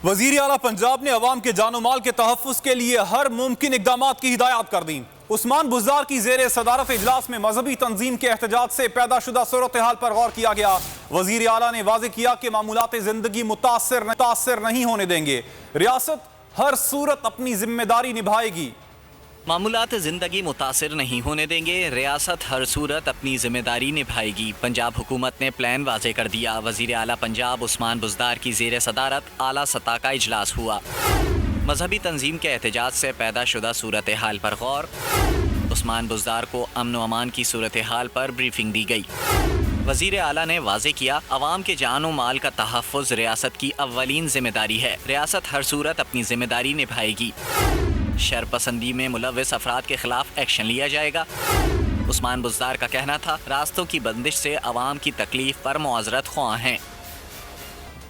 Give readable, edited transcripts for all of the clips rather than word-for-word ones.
وزیر اعلیٰ پنجاب نے عوام کے جان و مال کے تحفظ کے لیے ہر ممکن اقدامات کی ہدایات کر دیں۔ عثمان بزدار کی زیر صدارت اجلاس میں مذہبی تنظیم کے احتجاج سے پیدا شدہ صورتحال پر غور کیا گیا۔ وزیر اعلیٰ نے واضح کیا کہ معمولات زندگی متاثر نہیں ہونے دیں گے۔ ریاست ہر صورت اپنی ذمہ داری نبھائے گی۔ معمولات زندگی متاثر نہیں ہونے دیں گے، ریاست ہر صورت اپنی ذمہ داری نبھائے گی۔ پنجاب حکومت نے پلان واضح کر دیا۔ وزیر اعلیٰ پنجاب عثمان بزدار کی زیر صدارت اعلیٰ سطح کا اجلاس ہوا۔ مذہبی تنظیم کے احتجاج سے پیدا شدہ صورتحال پر غور۔ عثمان بزدار کو امن و امان کی صورتحال پر بریفنگ دی گئی۔ وزیر اعلیٰ نے واضح کیا، عوام کے جان و مال کا تحفظ ریاست کی اولین ذمہ داری ہے۔ ریاست ہر صورت اپنی ذمہ داری نبھائے گی۔ شر پسندی میں ملوث افراد کے خلاف ایکشن لیا جائے گا۔ عثمان بزدار کا کہنا تھا، راستوں کی بندش سے عوام کی تکلیف پر معذرت خواہ ہیں۔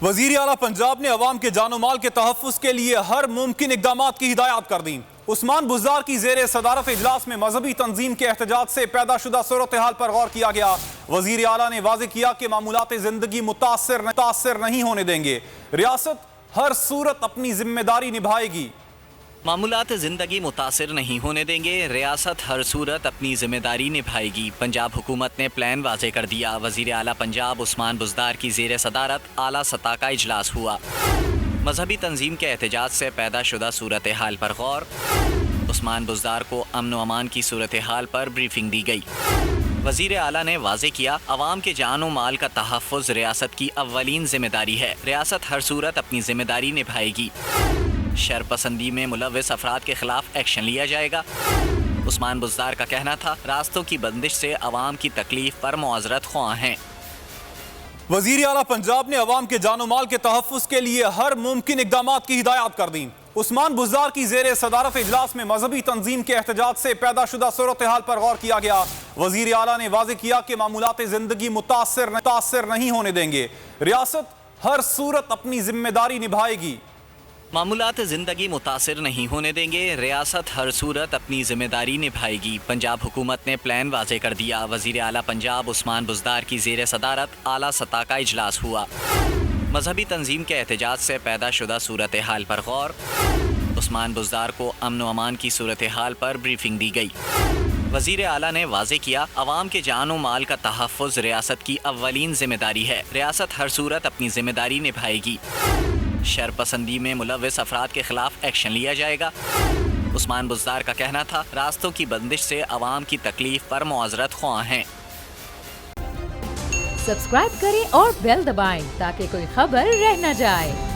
وزیر اعلیٰ پنجاب نے عوام کے جان و مال کے تحفظ کے لیے ہر ممکن اقدامات کی ہدایات کر دیں۔ عثمان بزدار کی زیر صدارت اجلاس میں مذہبی تنظیم کے احتجاج سے پیدا شدہ صورتحال پر غور کیا گیا۔ وزیر اعلیٰ نے واضح کیا کہ معمولات زندگی متاثر نہیں ہونے دیں گے۔ ریاست ہر صورت اپنی ذمہ داری نبھائے گی۔ معمولات زندگی متاثر نہیں ہونے دیں گے، ریاست ہر صورت اپنی ذمہ داری نبھائے گی۔ پنجاب حکومت نے پلان واضح کر دیا۔ وزیر اعلیٰ پنجاب عثمان بزدار کی زیر صدارت اعلیٰ سطح کا اجلاس ہوا۔ مذہبی تنظیم کے احتجاج سے پیدا شدہ صورتحال پر غور۔ عثمان بزدار کو امن و امان کی صورتحال پر بریفنگ دی گئی۔ وزیر اعلیٰ نے واضح کیا، عوام کے جان و مال کا تحفظ ریاست کی اولین ذمہ داری ہے۔ ریاست ہر صورت اپنی ذمہ داری نبھائے گی۔ شر پسندی میں ملوث افراد کے خلاف ایکشن لیا جائے گا۔ عثمان بزدار کا کہنا تھا، راستوں کی بندش سے عوام کی تکلیف پر معذرت خواہ ہیں۔ وزیر اعلیٰ پنجاب نے عوام کے جان و مال کے تحفظ کے لیے ہر ممکن اقدامات کی ہدایات کر دیں۔ عثمان بزدار کی زیر صدارت اجلاس میں مذہبی تنظیم کے احتجاج سے پیدا شدہ صورتحال پر غور کیا گیا۔ وزیر اعلیٰ نے واضح کیا کہ معمولات زندگی متاثر نہیں ہونے دیں گے۔ ریاست ہر صورت اپنی ذمہ داری نبھائے گی۔ معمولات زندگی متاثر نہیں ہونے دیں گے، ریاست ہر صورت اپنی ذمہ داری نبھائے گی۔ پنجاب حکومت نے پلان واضح کر دیا۔ وزیر اعلیٰ پنجاب عثمان بزدار کی زیر صدارت اعلیٰ سطح کا اجلاس ہوا۔ مذہبی تنظیم کے احتجاج سے پیدا شدہ صورتحال پر غور۔ عثمان بزدار کو امن و امان کی صورتحال پر بریفنگ دی گئی۔ وزیر اعلیٰ نے واضح کیا، عوام کے جان و مال کا تحفظ ریاست کی اولین ذمہ داری ہے۔ ریاست ہر صورت اپنی ذمہ داری نبھائے گی۔ شر پسندی میں ملوث افراد کے خلاف ایکشن لیا جائے گا۔ عثمان بزدار کا کہنا تھا، راستوں کی بندش سے عوام کی تکلیف پر معذرت خواہ ہیں۔ سبسکرائب کریں اور بیل دبائیں تاکہ کوئی خبر رہ نہ جائے۔